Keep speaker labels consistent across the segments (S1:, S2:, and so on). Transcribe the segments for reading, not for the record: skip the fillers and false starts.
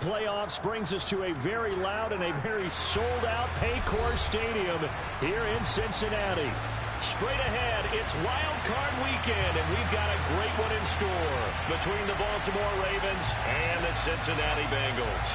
S1: playoffs brings us to a very loud and a very sold-out Paycor Stadium here in Cincinnati. Straight ahead, it's Wild Card Weekend, and we've got a great one in store between the Baltimore Ravens and the Cincinnati Bengals.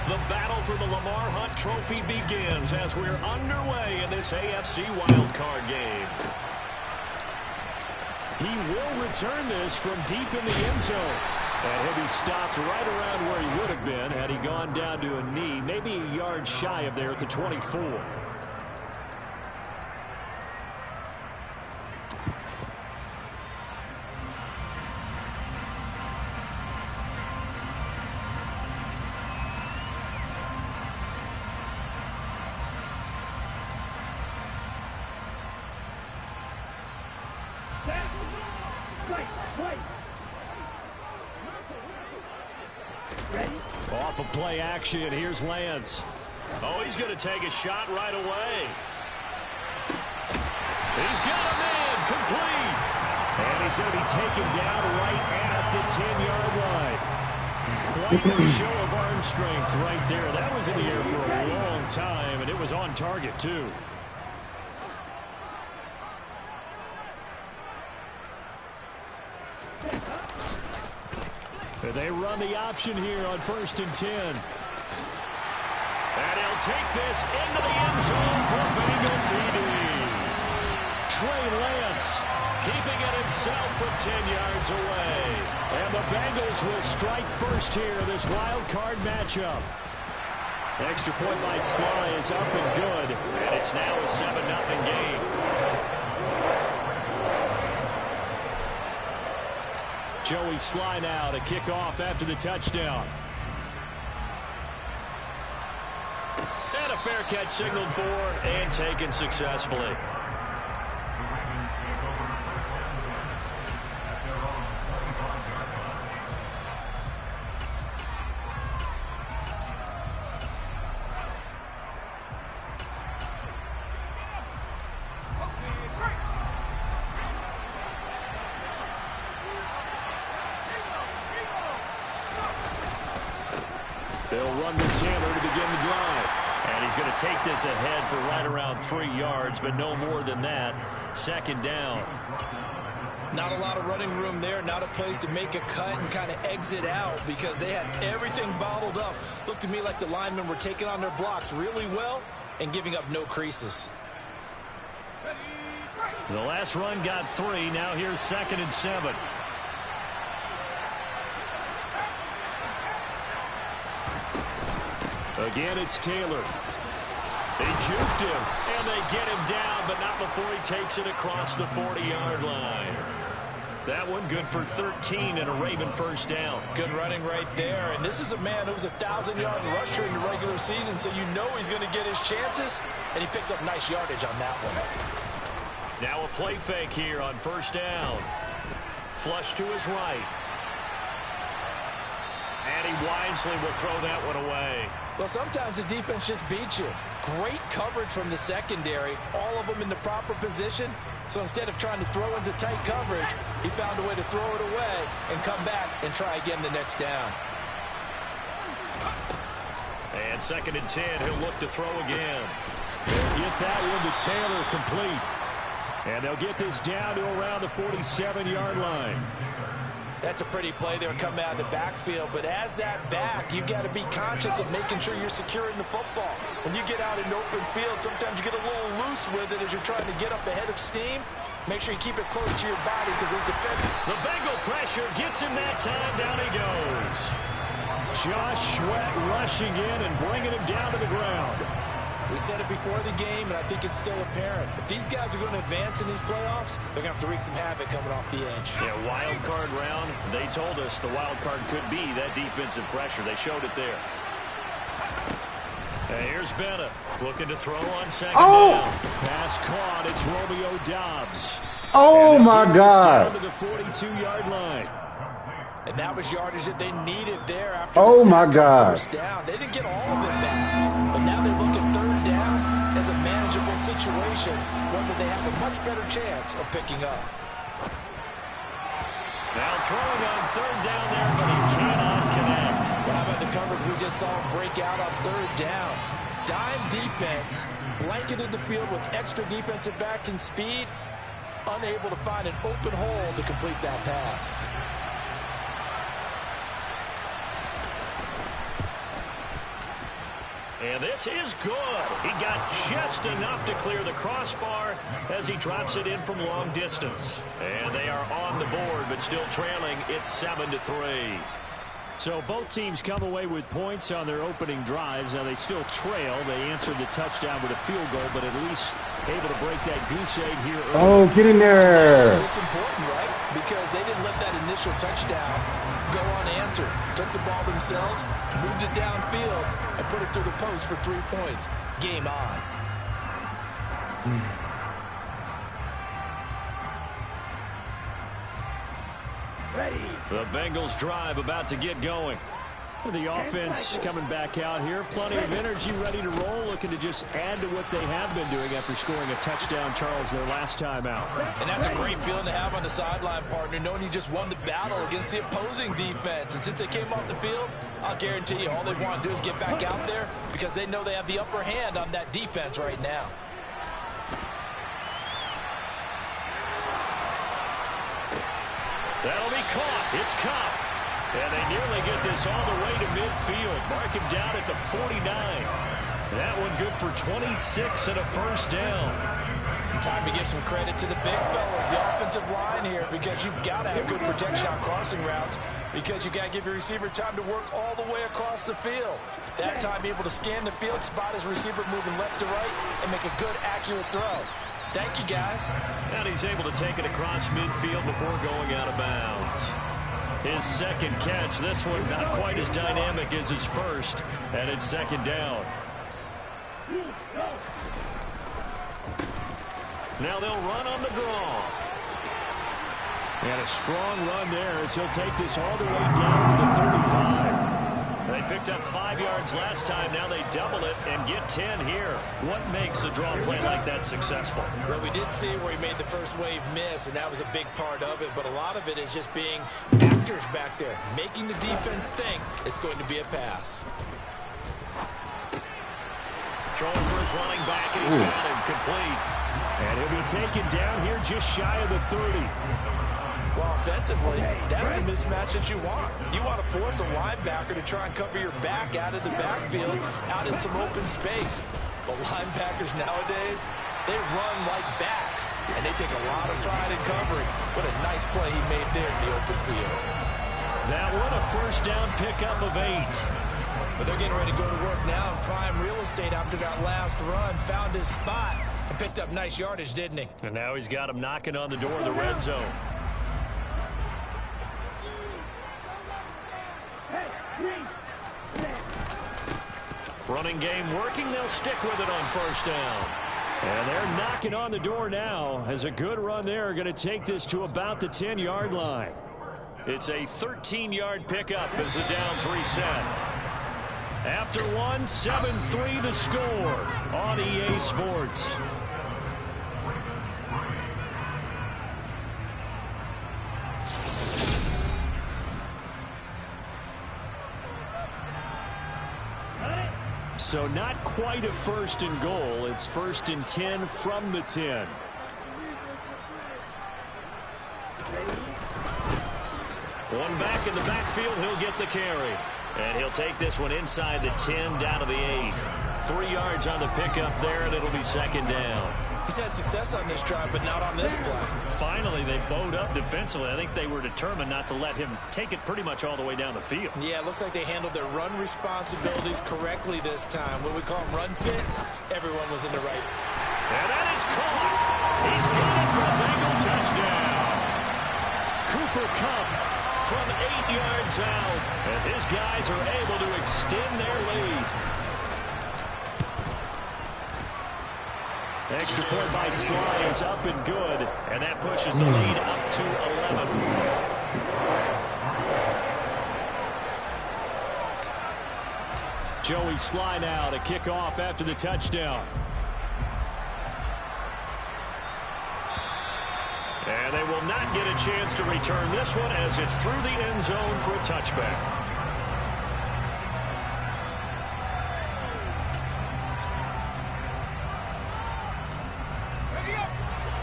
S1: The battle for the Lamar Hunt Trophy begins as we're underway in this AFC wildcard game. He will return this from deep in the end zone. And he'll be stopped right around where he would have been had he gone down to a knee, maybe a yard shy of there at the 24. Off of play action, here's Lance. Oh, he's going to take a shot right away. He's got a man, complete. And he's going to be taken down right at the 10-yard line. Quite a show of arm strength right there. That was in the air for a long time, and it was on target, too. They run the option here on 1st and 10. And he'll take this into the end zone for Bengal TD. Trey Lance keeping it himself from 10 yards away. And the Bengals will strike first here in this wild card matchup. Extra point by Sly is up and good. And it's now a 7-0 game. Joey Sly now to kick off after the touchdown. And a fair catch signaled for and taken successfully. They'll run to Taylor to begin the drive. And he's going to take this ahead for right around 3 yards, but no more than that. 2nd down.
S2: Not a lot of running room there. Not a place to make a cut and kind of exit out because they had everything bottled up. Looked to me like the linemen were taking on their blocks really well and giving up no creases.
S1: The last run got 3. Now here's 2nd and 7. Again, it's Taylor. They juked him, and they get him down, but not before he takes it across the 40-yard line. That one good for 13 and a Raven 1st down.
S2: Good running right there. And this is a man who was a 1,000-yard rusher in the regular season, so you know he's going to get his chances, and he picks up nice yardage on that one.
S1: Now a play fake here on 1st down. Flush to his right. And he wisely will throw that one away.
S2: Well, sometimes the defense just beats you. Great coverage from the secondary, all of them in the proper position. So instead of trying to throw into tight coverage, he found a way to throw it away and come back and try again the next down.
S1: And 2nd and 10, he'll look to throw again. They'll get that one to Taylor complete. And they'll get this down to around the 47-yard line.
S2: That's a pretty play there coming out of the backfield. But as that back, you've got to be conscious of making sure you're securing the football. When you get out in open field, sometimes you get a little loose with it as you're trying to get up ahead of steam. Make sure you keep it close to your body because those defenders.
S1: The Bengal pressure gets him that time. Down he goes. Josh Sweat rushing in and bringing him down to the ground.
S2: We said it before the game, and I think it's still apparent. If these guys are going to advance in these playoffs, they're going to have to wreak some havoc coming off the edge.
S1: Yeah, wild card round. They told us the wild card could be that defensive pressure. They showed it there. And here's Bennett looking to throw on 2nd down. Pass caught. It's Romeo Doubs.
S3: Oh, my God.
S1: Down to the 42-yard line.
S2: And that was yardage that they needed there after
S3: oh
S2: the
S3: my God.
S2: first down. They didn't get all of it back, but now they're situation, one that they have a much better chance of picking up.
S1: Now throwing on third down there, but he cannot connect.
S2: Well, how about the coverage we just saw him break out on third down? Dime defense, blanketed the field with extra defensive backs and speed, unable to find an open hole to complete that pass.
S1: And this is good. He got just enough to clear the crossbar as he drops it in from long distance. And they are on the board, but still trailing. It's 7-3. So both teams come away with points on their opening drives. Now they still trail. They answered the touchdown with a field goal, but at least able to break that goose egg here early.
S3: Oh, get in there.
S2: It's important, right? Because they didn't let that initial touchdown go unanswered. Took the ball themselves, moved it downfield, and put it through the post for 3 points. Game on.
S1: The Bengals drive about to get going. The offense coming back out here. Plenty of energy, ready to roll, looking to just add to what they have been doing after scoring a touchdown, Charles, their last time out.
S2: And that's a great feeling to have on the sideline, partner, knowing you just won the battle against the opposing defense. And since they came off the field, I'll guarantee you all they want to do is get back out there because they know they have the upper hand on that defense right now.
S1: That'll be caught. It's Cobb. And they nearly get this all the way to midfield. Mark him down at the 49. That one good for 26 and a first down.
S2: Time to give some credit to the big fellas, the offensive line here, because you've got to have good protection on crossing routes because you got to give your receiver time to work all the way across the field. That time able to scan the field, spot his receiver moving left to right, and make a good, accurate throw. Thank you, guys.
S1: And he's able to take it across midfield before going out of bounds. His second catch, this one not quite as dynamic as his first, and it's second down. Now they'll run on the draw. And a strong run there as he'll take this all the way down to the 35. They picked up 5 yards last time. Now they double it and get 10 here. What makes a draw play like that successful?
S2: Well, we did see where he made the first wave miss, and that was a big part of it. But a lot of it is just being actors back there, making the defense think it's going to be a pass.
S1: Throwing for his running back, and he's got him complete. And he'll be taken down here just shy of the 30.
S2: Well, offensively, that's the mismatch that you want. You want to force a linebacker to try and cover your back out of the backfield, out in some open space. But linebackers nowadays, they run like backs, and they take a lot of pride in covering. What a nice play he made there in the open field.
S1: That one, a first down pickup of 8.
S2: But they're getting ready to go to work now in prime real estate after that last run. Found his spot and picked up nice yardage, didn't he?
S1: And now he's got him knocking on the door of the red zone. Running game working. They'll stick with it on first down. And they're knocking on the door now as a good run there. Going to take this to about the 10-yard line. It's a 13-yard pickup as the downs reset. After one, 7-3 the score on EA Sports. So not quite a first and goal. It's first and 10 from the 10. One back in the backfield. He'll get the carry. And he'll take this one inside the 10 down to the 8. 3 yards on the pickup there, and it'll be second down.
S2: He's had success on this drive, but not on this play.
S1: Finally, they bowed up defensively. I think they were determined not to let him take it pretty much all the way down the field.
S2: Yeah, it looks like they handled their run responsibilities correctly this time. What we call them run fits, everyone was in the right.
S1: And that is caught. He's got it for a Bengal touchdown. Cooper Kupp from 8 yards out as his guys are able to extend their lead. Extra point by Sly is up and good, and that pushes the lead up to 11. Joey Sly now to kick off after the touchdown. And they will not get a chance to return this one as it's through the end zone for a touchback.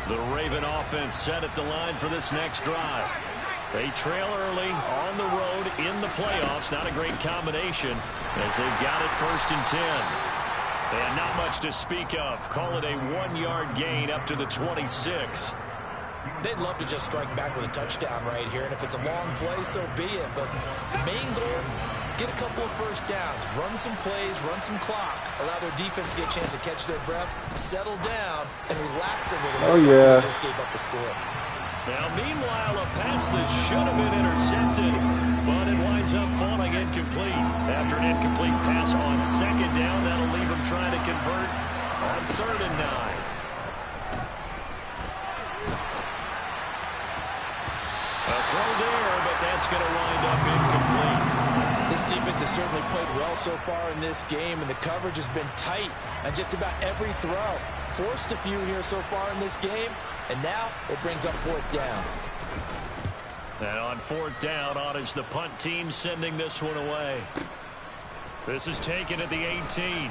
S1: The Raven offense set at the line for this next drive. They trail early on the road in the playoffs. Not a great combination as they've got it 1st and 10. And not much to speak of. Call it a 1-yard gain up to the 26.
S2: They'd love to just strike back with a touchdown right here, and if it's a long play, so be it. But the main goal, get a couple of first downs, run some plays, run some clock, allow their defense to get a chance to catch their breath, settle down, and relax a little bit.
S3: Oh, yeah.
S2: They just gave up the score.
S1: Now, meanwhile, a pass that should have been intercepted, but it winds up falling incomplete. After an incomplete pass on 2nd down, that'll leave them trying to convert on 3rd and 9. A throw there, but that's going to wind up incomplete.
S2: This defense has certainly played well so far in this game, and the coverage has been tight on just about every throw. Forced a few here so far in this game, and now it brings up 4th down.
S1: And on 4th down, on is the punt team sending this one away. This is taken at the 18.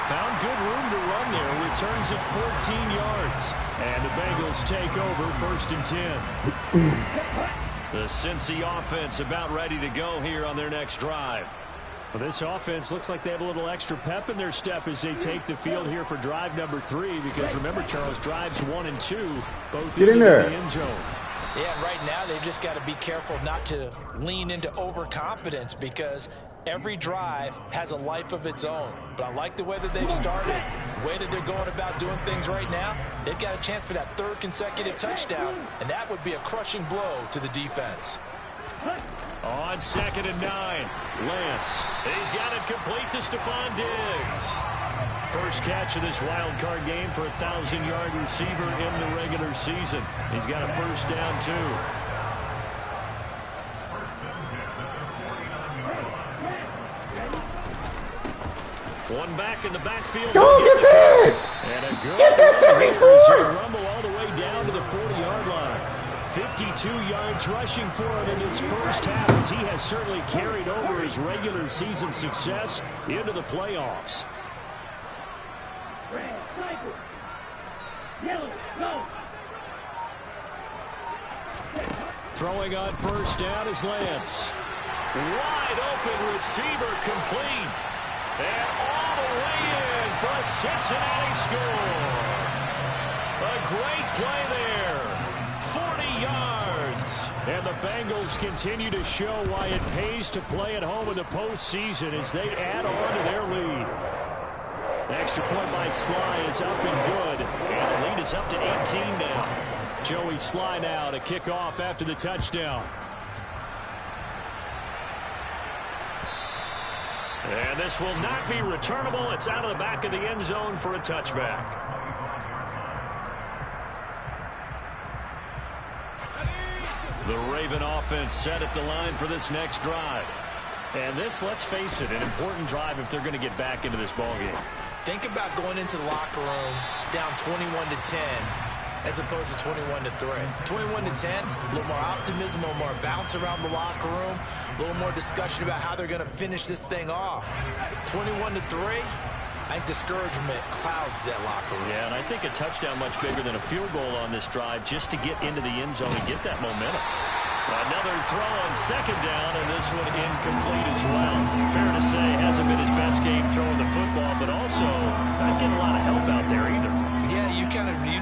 S1: Found good room to run there. Returns it 14 yards. And the Bengals take over 1st and 10. The Cincy offense about ready to go here on their next drive. Well, this offense looks like they have a little extra pep in their step as they take the field here for drive number 3. Because remember, Charles, drives 1 and 2 both
S3: in there.
S1: The end zone.
S2: Yeah, right now they've just got to be careful not to lean into overconfidence because every drive has a life of its own. But I like the way that they've started, the way that they're going about doing things right now. They've got a chance for that 3rd consecutive touchdown, and that would be a crushing blow to the defense.
S1: On 2nd and 9, Lance. He's got it complete to Stephon Diggs. First catch of this wild card game for a 1,000-yard receiver in the regular season. He's got a 1st down, too. One back in the backfield.
S3: Go get that!
S1: And a good
S3: Get that 74!
S1: rumble all the way down to the 40-yard line. 52 yards rushing for him in his first half as he has certainly carried over his regular season success into the playoffs. Throwing on 1st down is Lance. Wide open receiver complete. And all the way in for a Cincinnati score. A great play there. 40 yards. And the Bengals continue to show why it pays to play at home in the postseason as they add on to their lead. Extra point by Sly is up and good. And the lead is up to 18 now. Joey Sly now to kick off after the touchdown. And this will not be returnable. It's out of the back of the end zone for a touchback. The Raven offense set at the line for this next drive. And this, let's face it, an important drive if they're going to get back into this ballgame.
S2: Think about going into the locker room down 21-10 as opposed to 21-3. 21-10, a little more optimism, a little more bounce around the locker room, a little more discussion about how they're going to finish this thing off. 21-3, I think discouragement clouds that locker room.
S1: Yeah, and I think a touchdown much bigger than a field goal on this drive just to get into the end zone and get that momentum. Another throw on 2nd down, and this one incomplete as well. Fair to say, hasn't been his best game throwing the football, but also not getting a lot of help out there either.
S2: Yeah, you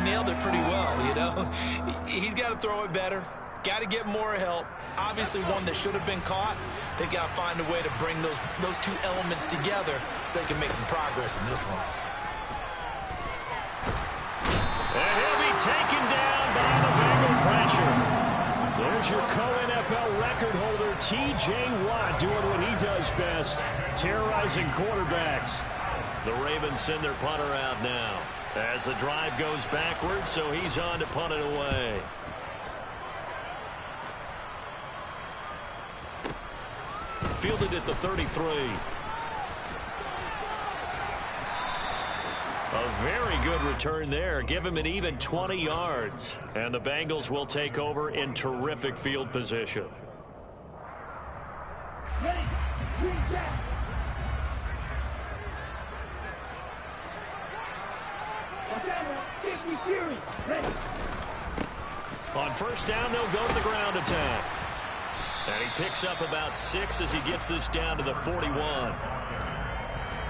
S2: nailed it pretty well, you know. He's got to throw it better. Got to get more help. Obviously one that should have been caught. They've got to find a way to bring those two elements together so they can make some progress in this one.
S1: And he'll be taken down by the Bengal pressure. There's your co-NFL record holder, T.J. Watt, doing what he does best, terrorizing quarterbacks. The Ravens send their punter out now as the drive goes backwards, so he's on to punt it away. Fielded at the 33. A very good return there. Give him an even 20 yards. And the Bengals will take over in terrific field position. On first down, they'll go to the ground attack. And he picks up about 6 as he gets this down to the 41.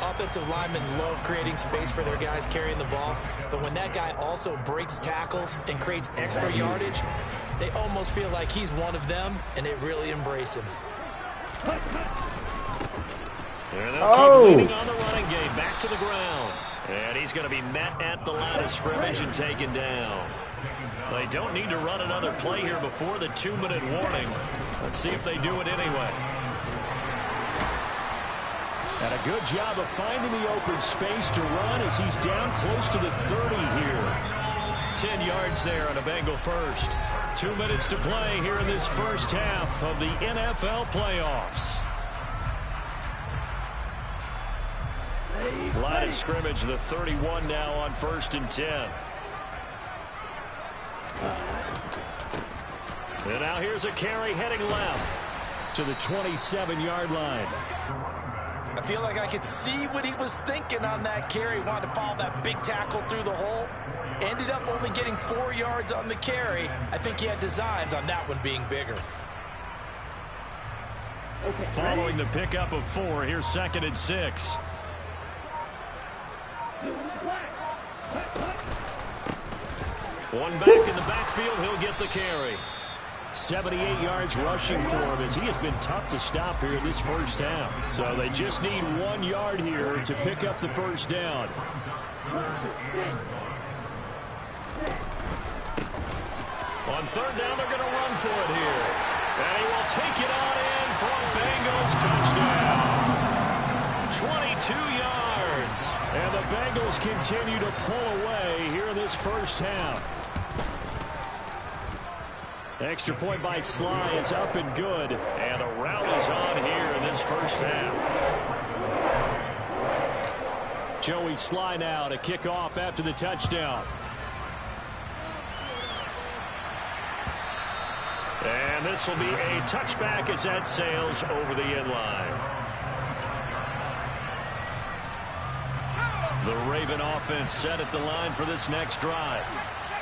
S2: Offensive linemen love creating space for their guys carrying the ball, but when that guy also breaks tackles and creates extra yardage, they almost feel like he's one of them, and they really embrace him.
S1: And they'll keep leading on the running game, back to the ground. And he's going to be met at the line of scrimmage and taken down. They don't need to run another play here before the 2-minute warning. Let's see if they do it anyway.
S3: And a good job of finding the open space to run as he's down close to the 30 here.
S1: 10 yards there on a Bengal first. 2 minutes to play here in this first half of the NFL playoffs. Line of scrimmage, the 31 now on 1st and 10. And now here's a carry heading left
S3: to the 27-yard line.
S2: I feel like I could see what he was thinking on that carry. Wanted to follow that big tackle through the hole. Ended up only getting 4 yards on the carry. I think he had designs on that one being bigger.
S1: Following the pickup of 4, here's 2nd and 6. One back in the backfield, he'll get the carry.
S3: 78 yards rushing for him as he has been tough to stop here in this first half.
S1: So they just need 1 yard here to pick up the first down. On 3rd down, they're going to run for it here. And he will take it on in for a Bengals touchdown. 22 yards. And the Bengals continue to pull away here in this first half. Extra point by Sly is up and good. And the rout is on here in this first half. Joey Sly now to kick off after the touchdown. And this will be a touchback as that sails over the end line. The Raven offense set at the line for this next drive.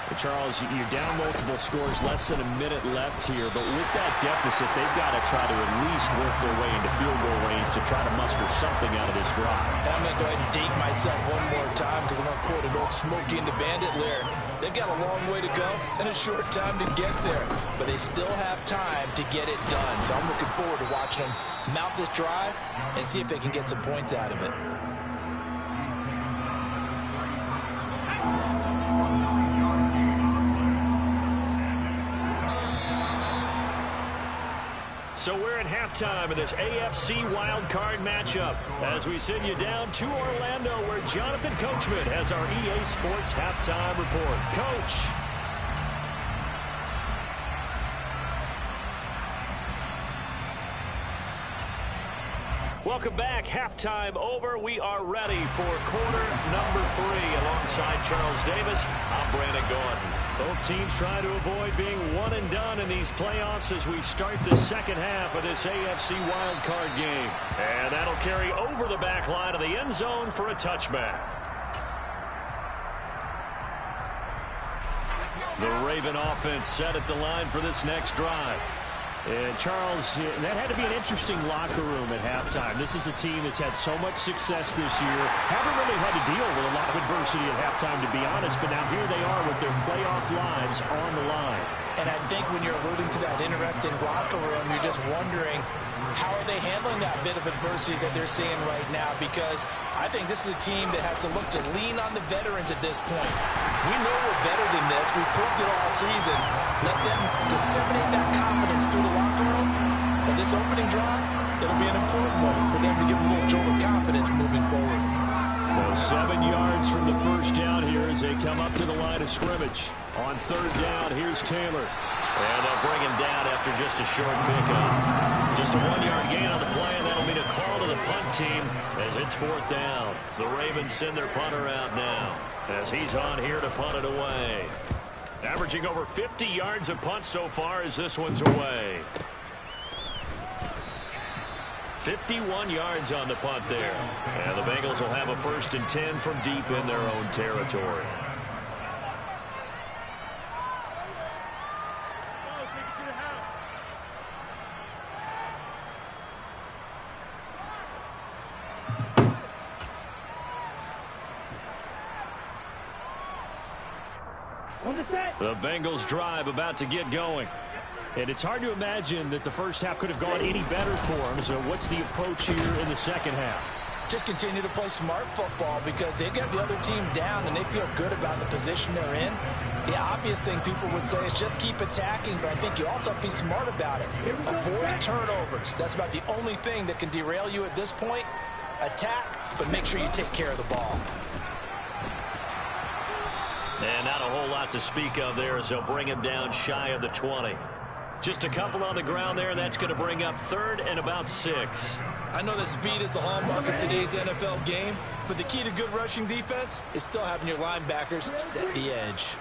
S3: Well, Charles, you're down multiple scores, less than a minute left here, but with that deficit, they've got to try to at least work their way into field goal range to try to muster something out of this drive.
S2: And I'm going to go ahead and date myself one more time because I'm going to quote an old Smokey and the Bandit lyric. They've got a long way to go and a short time to get there, but they still have time to get it done. So I'm looking forward to watching them mount this drive and see if they can get some points out of it.
S1: So we're at halftime of this AFC wildcard matchup as we send you down to Orlando where Jonathan Coachman has our EA Sports halftime report. Coach. Welcome back. Halftime over. We are ready for quarter number 3. Alongside Charles Davis, I'm Brandon Gordon. Both teams trying to avoid being one and done in these playoffs as we start the second half of this AFC wildcard game. And that'll carry over the back line of the end zone for a touchback. The Raven offense set at the line for this next drive.
S3: And Charles, that had to be an interesting locker room at halftime. This is a team that's had so much success this year. Haven't really had to deal with a lot of adversity at halftime, to be honest. But now here they are with their playoff lives on the line.
S2: And I think when you're alluding to that interesting locker room, you're just wondering, how are they handling that bit of adversity that they're seeing right now? Because I think this is a team that has to look to lean on the veterans at this point. We know we're better than this. We've proved it all season. Let them disseminate that confidence through the locker room. But this opening drive, it'll be an important one for them to give them a little jolt of confidence moving forward.
S1: So 7 yards from the first down here as they come up to the line of scrimmage. On 3rd down, here's Taylor. And they'll bring him down after just a short pickup. Just a 1-yard gain on the play, and that'll mean a call to the punt team as it's 4th down. The Ravens send their punter out now as he's on here to punt it away. Averaging over 50 yards of punt so far as this one's away. 51 yards on the punt there. And the Bengals will have a 1st and 10 from deep in their own territory. The Bengals drive about to get going.
S3: And it's hard to imagine that the first half could have gone any better for them. So what's the approach here in the second half?
S2: Just continue to play smart football because they got the other team down and they feel good about the position they're in. The obvious thing people would say is just keep attacking, but I think you also have to be smart about it. Avoid turnovers. That's about the only thing that can derail you at this point. Attack, but make sure you take care of the ball.
S1: And not a whole lot to speak of there as they'll bring him down shy of the 20. Just a couple on the ground there, and that's going to bring up 3rd and about 6.
S2: I know that speed is the hallmark of today's NFL game, but the key to good rushing defense is still having your linebackers set the edge.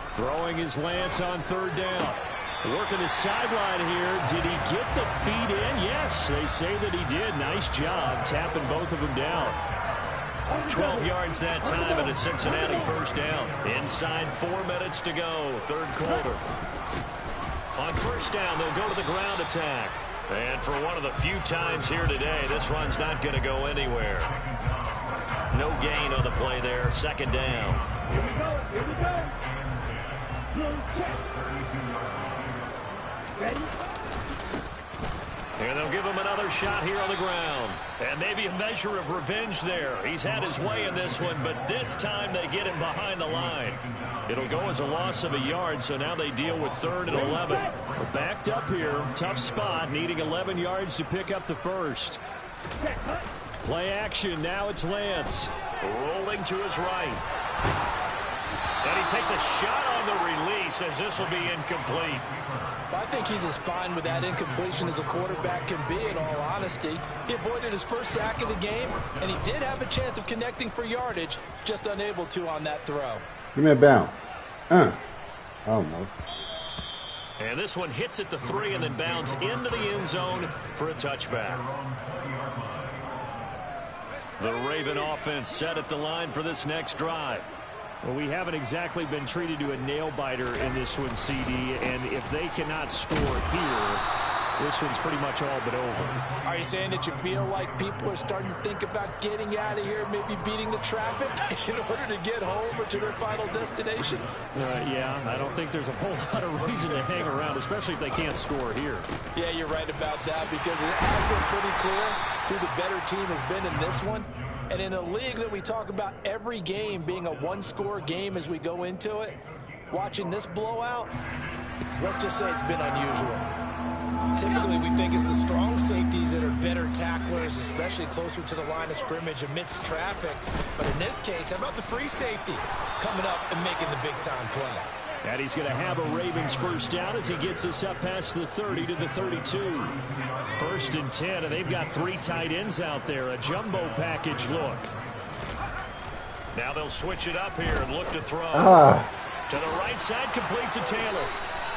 S3: Throwing his Lance on 3rd down. Working the sideline here. Did he get the feet in? Yes, they say that he did. Nice job tapping both of them down.
S1: 12 yards that time and a Cincinnati 1st down. Inside 4 minutes to go, 3rd quarter. On 1st down, they'll go to the ground attack. And for one of the few times here today, this run's not going to go anywhere. No gain on the play there, 2nd down.
S4: Here we go, here we go. Ready?
S1: And they'll give him another shot here on the ground. And maybe a measure of revenge there. He's had his way in this one, but this time they get him behind the line. It'll go as a loss of a yard, so now they deal with 3rd and 11.
S3: We're backed up here. Tough spot, needing 11 yards to pick up the 1st. Play action, now it's Lance.
S1: Rolling to his right. And he takes a shot on the release as this will be incomplete.
S2: I think he's as fine with that incompletion as a quarterback can be, in all honesty. He avoided his first sack of the game, and he did have a chance of connecting for yardage, just unable to on that throw.
S5: Give me a bounce. Almost.
S1: And this one hits at the 3 and then bounds into the end zone for a touchback. The Raven offense set at the line for this next drive.
S3: Well, we haven't exactly been treated to a nail-biter in this one, CD, and if they cannot score here, this one's pretty much all but over.
S2: Are you saying that you feel like people are starting to think about getting out of here, maybe beating the traffic in order to get home or to their final destination?
S3: Yeah, I don't think there's a whole lot of reason to hang around, especially if they can't score here.
S2: Yeah, you're right about that because it has been pretty clear who the better team has been in this one. And in a league that we talk about every game being a one-score game as we go into it, watching this blowout, let's just say it's been unusual. Typically, we think it's the strong safeties that are better tacklers, especially closer to the line of scrimmage amidst traffic. But in this case, how about the free safety coming up and making the big-time play?
S3: And he's going to have a Ravens 1st down as he gets us up past the 30 to the 32. 1st and 10, and they've got 3 tight ends out there. A jumbo package look.
S1: Now they'll switch it up here and look to throw. To the right side, complete to Taylor.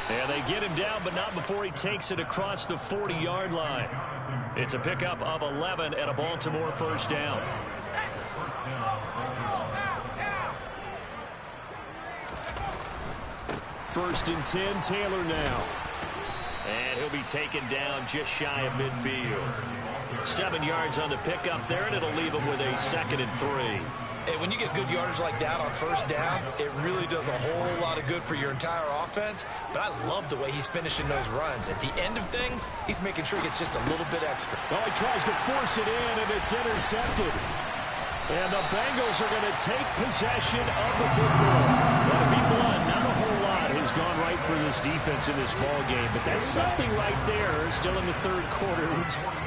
S1: And they get him down, but not before he takes it across the 40-yard line. It's a pickup of 11 and a Baltimore 1st down.
S3: First and 10, Taylor now.
S1: And he'll be taken down just shy of midfield. 7 yards on the pickup there, and it'll leave him with a 2nd and 3.
S2: And when you get good yardage like that on 1st down, it really does a whole lot of good for your entire offense. But I love the way he's finishing those runs. At the end of things, he's making sure he gets just a little bit extra.
S3: Well, he tries to force it in, and it's intercepted. And the Bengals are going to take possession of the football. Well, to be blunt, not a whole lot has gone right for this defense in this ball game, but that's something right there. Still in the 3rd quarter.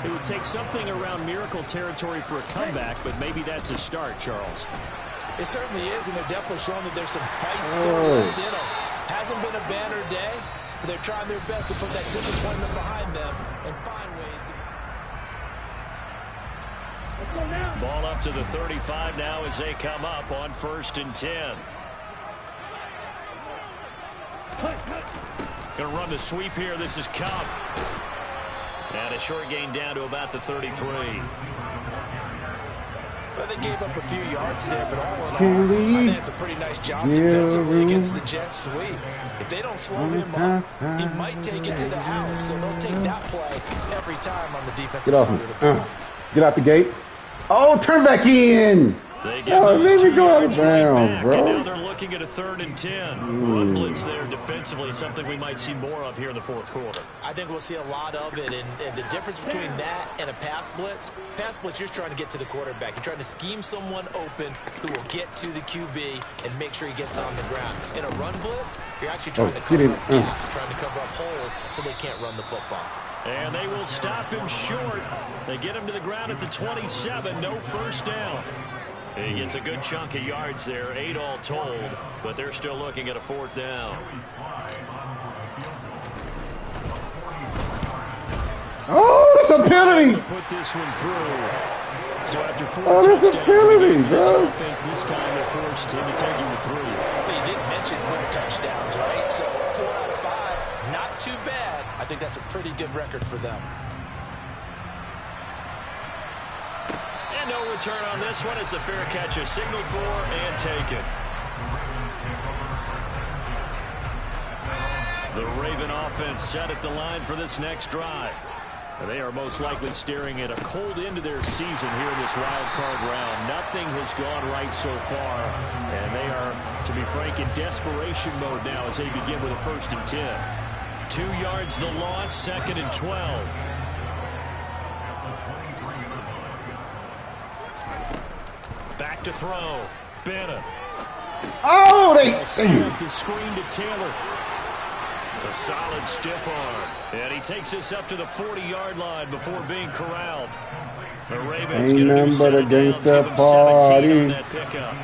S3: It would take something around miracle territory for a comeback, but maybe that's a start, Charles.
S2: It certainly is, and they're definitely showing that there's some fight still left in them. Hasn't been a banner day, but they're trying their best to put that disappointment behind them and find ways to...
S1: Ball up to the 35 now as they come up on 1st and 10. Going to run the sweep here. This is Cup. And a short gain down to about the 33.
S2: Well, they gave up a few yards there, but all in all, I think it's a pretty nice job defensively against the Jets sweep. If they don't slow him up, he might take it to the house. So they'll take that play every time on the defensive side of the ball.
S5: Get out the gate. Oh, turn back in. Oh, let me go out of bounds, bro.
S1: And now they're looking at a 3rd and 10. One blitz there defensively, something we might see more of here in the 4th quarter.
S2: I think we'll see a lot of it, and the difference between that and a pass blitz, you're just trying to get to the quarterback. You're trying to scheme someone open who will get to the QB and make sure he gets on the ground. In a run blitz, you're actually trying to cover up gaps, trying to cover up holes so they can't run the football.
S1: And they will stop him short. They get him to the ground at the 27, no first down. He gets a good chunk of yards there, 8 all told, but they're still looking at a 4th down.
S5: Oh, that's a penalty.
S1: Put this one through. So after 4
S5: that's a penalty,
S1: bro. This offense, this time they're forced him to take him to 3.
S2: Well, you didn't mention 4 touchdowns, right? So 4 out of 5, not too bad. I think that's a pretty good record for them.
S1: And no return on this one as the fair catch is signaled for and taken. The Raven offense set at the line for this next drive. And they are most likely staring at a cold end to their season here in this wild card round. Nothing has gone right so far. And they are, to be frank, in desperation mode now as they begin with a 1st and 10. 2 yards the loss, 2nd and 12. Back to throw. Bennett.
S5: Oh, they
S1: the screen to Taylor. A solid stiff arm. And he takes this up to the 40-yard line before being corralled. The Ravens
S5: ain't nothing but against the party.
S1: On that pickup.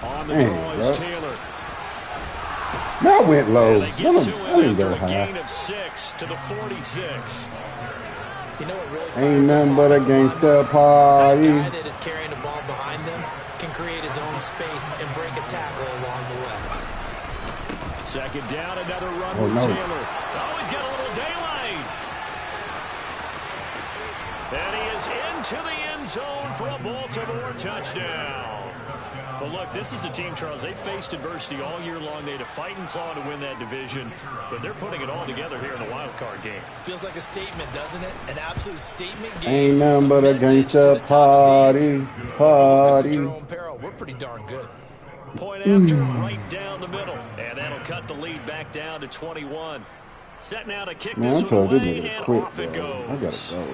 S1: On the draw is Taylor.
S5: That went low.
S1: They get to him after a gain of 6 to the 46.
S2: You know what really
S5: ain't nothing but against the party.
S2: The guy that is carrying the ball behind them can create his own space and break a tackle along the way.
S1: 2nd down, another run with Taylor. Oh, he's got a little daylight. And he is into the end zone for a Baltimore touchdown. Well, look, this is a team, Charles, they faced adversity all year long. They had to fight and claw to win that division, but they're putting it all together here in the wild card game.
S2: Feels like a statement, doesn't it? An absolute statement game.
S5: Ain't nothing but against the party.
S2: We're pretty darn good.
S1: Point after, right down the middle, and that'll cut the lead back down to 21. Set now to kick this one away, and off it goes.
S5: I gotta go.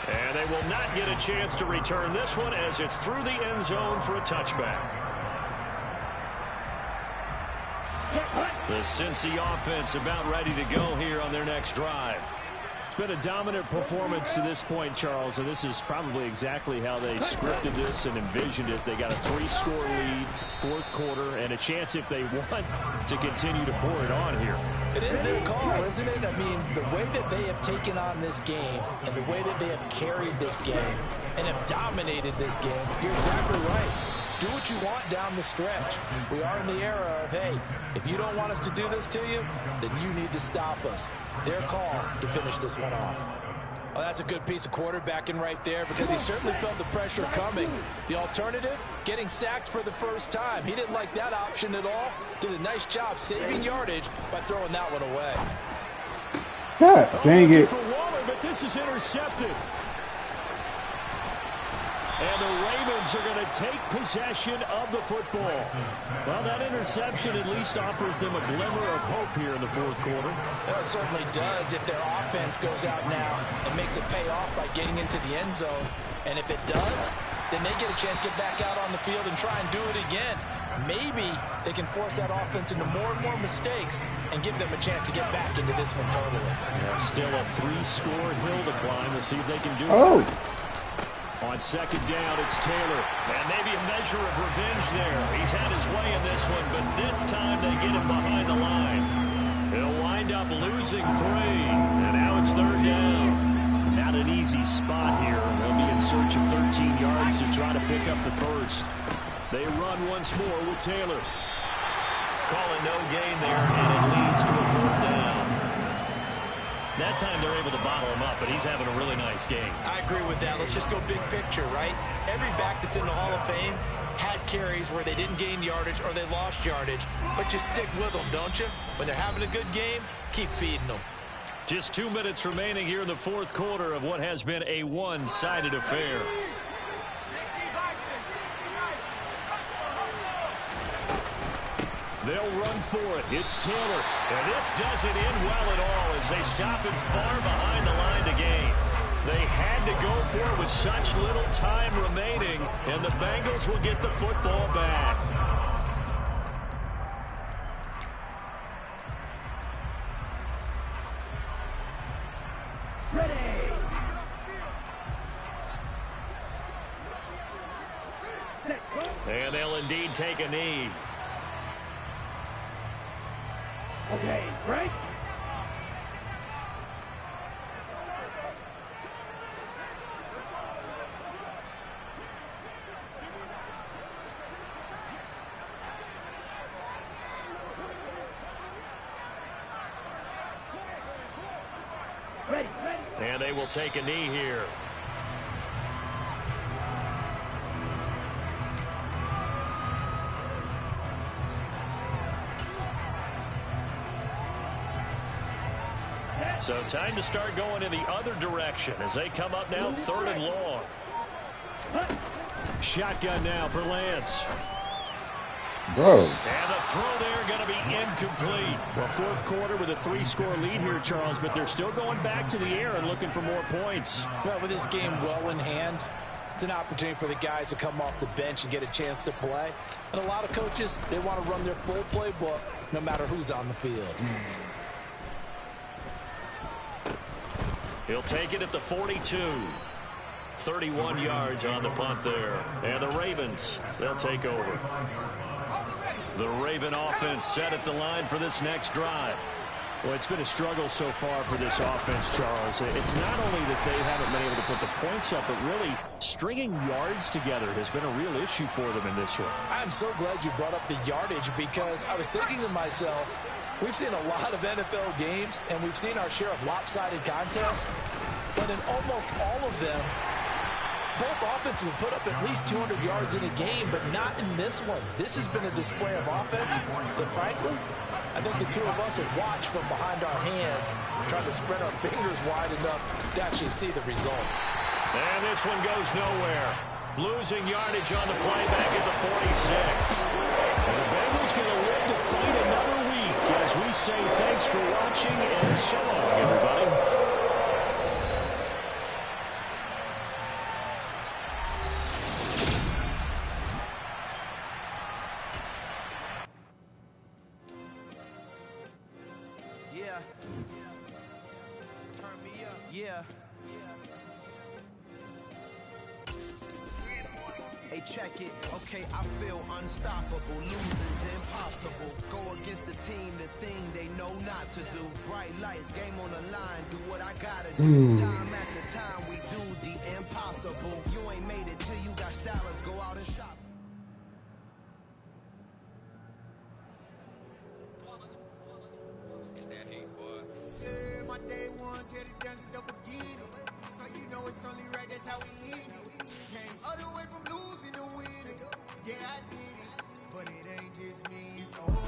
S1: And they will not get a chance to return this one as it's through the end zone for a touchback. The Cincy offense about ready to go here on their next drive. It's been a dominant performance to this point, Charles, and this is probably exactly how they scripted this and envisioned it. They got a 3-score lead, 4th quarter, and a chance if they want to continue to pour it on here.
S2: It is their call, isn't it? I mean, the way that they have taken on this game and the way that they have carried this game and have dominated this game, you're exactly right. Do what you want down the stretch. We are in the era of, hey, if you don't want us to do this to you, then you need to stop us. Their call to finish this one off. Well, that's a good piece of quarterbacking right there because he certainly felt the pressure coming. The alternative, getting sacked for the first time. He didn't like that option at all. Did a nice job saving yardage by throwing that one away.
S5: God dang it.
S1: For Waller, but this is intercepted. And the Ravens are going to take possession of the football. Well, that interception at least offers them a glimmer of hope here in the 4th quarter.
S2: Well, it certainly does if their offense goes out now and makes it pay off by getting into the end zone. And if it does, then they get a chance to get back out on the field and try and do it again. Maybe they can force that offense into more and more mistakes and give them a chance to get back into this one totally.
S3: Yeah, still a 3-score hill to climb. We'll see if they can do it. On second down, it's Taylor.
S1: And maybe a measure of revenge there. He's had his way in this one, but this time they get him behind the line. He'll wind up losing 3, and now it's third down.
S3: Not an easy spot here. They'll be in search of 13 yards to try to pick up the first. They run once more with Taylor.
S1: Calling no gain there, and it leads to a fourth down. That time they're able to bottle him up, but he's having a really nice game.
S2: I agree with that. Let's just go big picture, right? Every back that's in the Hall of Fame had carries where they didn't gain yardage or they lost yardage, but you stick with them, don't you? When they're having a good game, keep feeding them.
S1: Just 2 minutes remaining here in the fourth quarter of what has been a one-sided affair.
S3: They'll run for it. It's Taylor.
S1: And this doesn't end well at all as they stop him far behind the line to gain. They had to go for it with such little time remaining, and the Bengals will get the football back. And they'll indeed take a knee.
S4: Okay, break.
S1: Ready. And they will take a knee here. So time to start going in the other direction as they come up now 3rd and long.
S3: Shotgun now for Lance.
S5: Bro.
S1: And the throw there going to be incomplete.
S3: Well, fourth quarter with a 3-score lead here, Charles, but they're still going back to the air and looking for more points.
S2: Well, with this game well in hand, it's an opportunity for the guys to come off the bench and get a chance to play. And a lot of coaches, they want to run their full playbook no matter who's on the field.
S1: He'll take it at the 42. 31 yards on the punt there. And the Ravens, they'll take over. The Raven offense set at the line for this next drive.
S3: Well, it's been a struggle so far for this offense, Charles. It's not only that they haven't been able to put the points up, but really stringing yards together has been a real issue for them in this one.
S2: I'm so glad you brought up the yardage because I was thinking to myself, we've seen a lot of NFL games, and we've seen our share of lopsided contests, but in almost all of them, both offenses have put up at least 200 yards in a game, but not in this one. This has been a display of offense that, frankly, I think the two of us have watched from behind our hands, trying to spread our fingers wide enough to actually see the result.
S1: And this one goes nowhere. Losing yardage on the play back at the 46.
S3: And the Bengals going to live to fight another week as we say thanks for watching and so long, everybody.
S6: Hey, check it. Okay, I feel unstoppable. Losing's impossible. Go against the team, the thing they know not to do. Bright lights, game on the line. Do what I gotta do. Time after time, we do the impossible. You ain't made it till you got salads. Go out and shop.
S7: It's that hate, boy. Yeah, my day ones here to dance at the beginning. So you know it's only right, that's how we eat it. Came all the way from losing to winning. Yeah, I did it. But it ain't just me, it's the whole